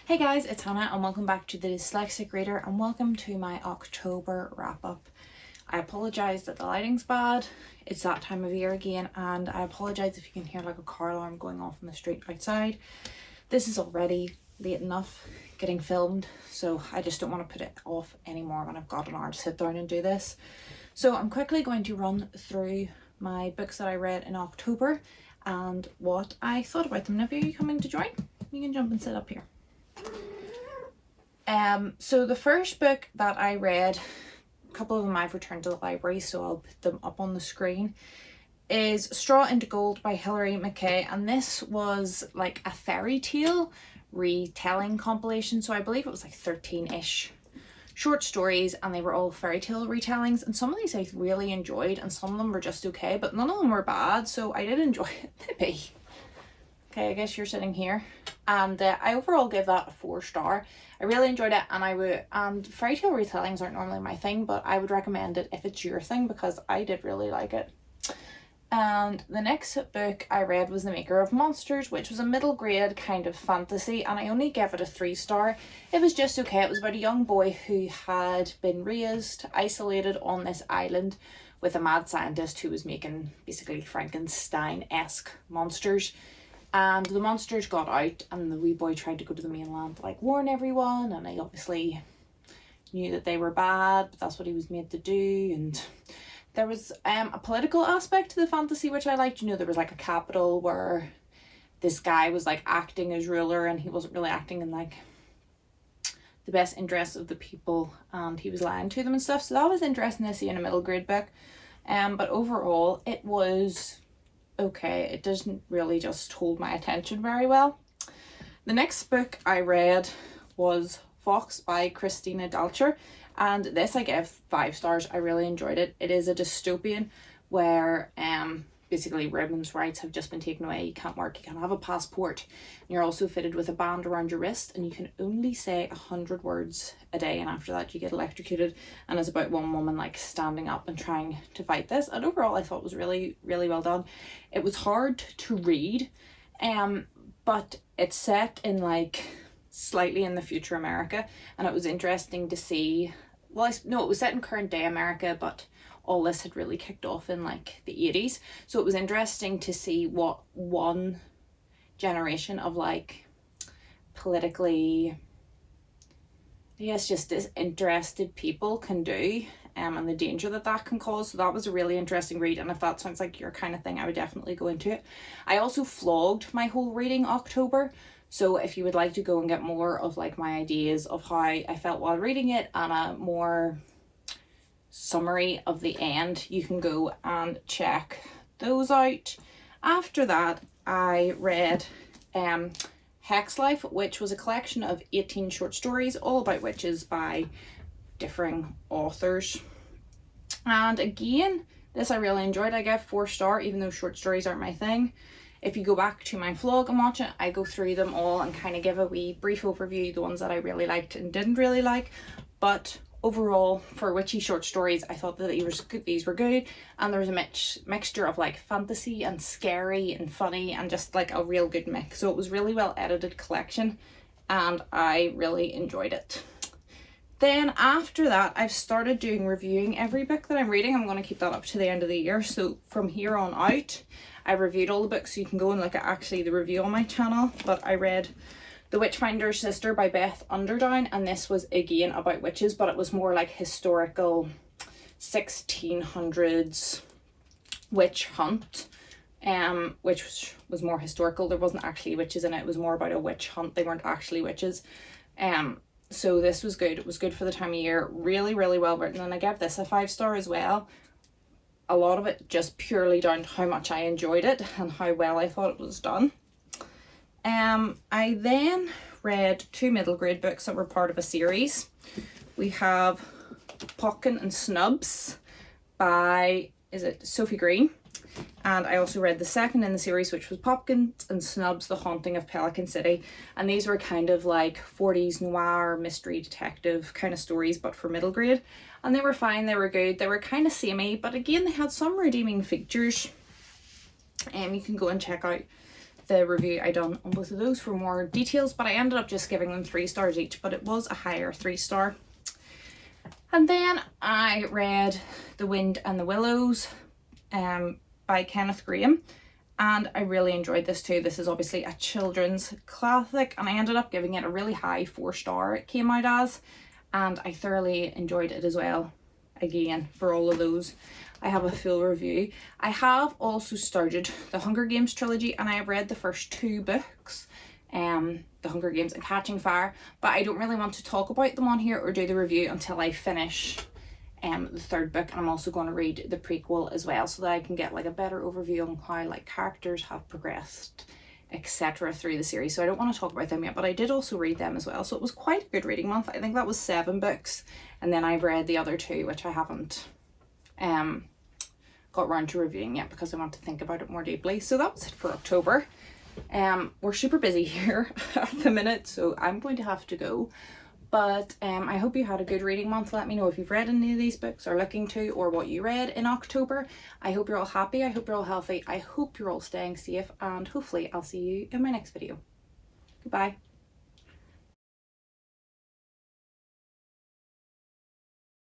Hey guys, it's Hannah and welcome back to the Dyslexic Reader and welcome to my October wrap up. I apologise that the lighting's bad, it's that time of year again, and I apologise if you can hear like a car alarm going off in the street outside. This is already late enough getting filmed, so I just don't want to put it off anymore when I've got an hour to sit down and do this. So I'm quickly going to run through my books that I read in October and what I thought about them. Now, if you're coming to join, you can jump and sit up here. So the first book that I read, a couple of them I've returned to the library, so I'll put them up on the screen, is Straw into Gold by Hilary, Mckay, and this was like a fairy tale retelling compilation, so I believe it was like 13-ish short stories, and they were all fairy tale retellings, and some of these I really enjoyed and some of them were just okay, but none of them were bad, so I did enjoy it. Maybe. Okay, I guess you're sitting here. And I overall give that a 4-star. I really enjoyed it, and fairy tale retellings aren't normally my thing, but I would recommend it if it's your thing because I did really like it. And the next book I read was The Maker of Monsters, which was a middle grade kind of fantasy, and I only gave it a 3-star. It was just okay. It was about a young boy who had been raised, isolated on this island with a mad scientist who was making basically Frankenstein-esque monsters. And the monsters got out and the wee boy tried to go to the mainland to like warn everyone, and he obviously knew that they were bad, but that's what he was made to do. And there was a political aspect to the fantasy which I liked. You know, there was like a capital where this guy was like acting as ruler and he wasn't really acting in like the best interests of the people, and he was lying to them and stuff. So that was interesting to see in a middle grade book. But overall it was okay. It doesn't really just hold my attention very well. The next book I read was Fox by Christina Dulcher, and this I gave 5 stars. I really enjoyed it. It is a dystopian where basically women's rights have just been taken away. You can't work, you can't have a passport, and you're also fitted with a band around your wrist, and you can only say 100 words a day, and after that you get electrocuted. And it's about one woman like standing up and trying to fight this, and overall I thought it was really well done. It was hard to read, but it's set in like slightly in the future America, and it was interesting to see, well, no, it was set in current day America, but all this had really kicked off in like the 80s. So it was interesting to see what one generation of like politically, I guess, just disinterested people can do, and the danger that that can cause. So that was a really interesting read, and if that sounds like your kind of thing, I would definitely go into it. I also vlogged my whole reading October, so if you would like to go and get more of like my ideas of how I felt while reading it and a more summary of the end, you can go and check those out. After that I read Hex Life, which was a collection of 18 short stories all about witches by differing authors, and again this I really enjoyed. I gave 4-star even though short stories aren't my thing. If you go back to my vlog and watch it, I go through them all and kind of give a wee brief overview, the ones that I really liked and didn't really like. But overall, for witchy short stories, I thought that these were good, and there was a mixture of like fantasy and scary and funny and just like a real good mix. So it was really well edited collection and I really enjoyed it. Then after that I've started doing reviewing every book that I'm reading. I'm going to keep that up to the end of the year, so from here on out I've reviewed all the books, so you can go and look at actually the review on my channel. But I read The Witchfinder's Sister by Beth, Underdone, and this was again about witches, but it was more like historical 1600s witch hunt, which was more historical. There wasn't actually witches in it. It was more about a witch hunt. They weren't actually witches. So this was good. It was good for the time of year. Really well written, and I gave this a 5-star as well. A lot of it just purely down to how much I enjoyed it and how well I thought it was done. I then read 2 middle grade books that were part of a series. We have Pumpkin and Snubs by, is it Sophie Green? And I also read the second in the series, which was Pumpkin and Snubs, The Haunting of Pelican City. And these were kind of like 40s noir mystery detective kind of stories, but for middle grade. And they were fine, they were good, they were kind of samey, but again they had some redeeming features. You can go and check out the review I done on both of those for more details, but I ended up just giving them 3 stars each, but it was a higher 3-star. And then I read The Wind and the Willows by Kenneth Grahame, and I really enjoyed this too. This is obviously a children's classic, and I ended up giving it a really high 4-star it came out as, and I thoroughly enjoyed it as well. Again, for all of those, I have a full review. I have also started the Hunger Games trilogy, and I have read the first 2 books, The Hunger Games and Catching Fire, but I don't really want to talk about them on here or do the review until I finish the 3rd book, and I'm also going to read the prequel as well, so that I can get like a better overview on how like characters have progressed, etc. through the series. So I don't want to talk about them yet, but I did also read them as well, so it was quite a good reading month. I think that was 7 books, and then I've read the other 2 which I haven't got around to reviewing yet because I want to think about it more deeply. So that was it for October. We're super busy here at the minute, so I'm going to have to go, but I hope you had a good reading month. Let me know if you've read any of these books or looking to, or what you read in October. I hope you're all happy, I hope you're all healthy, I hope you're all staying safe, and hopefully I'll see you in my next video. Goodbye.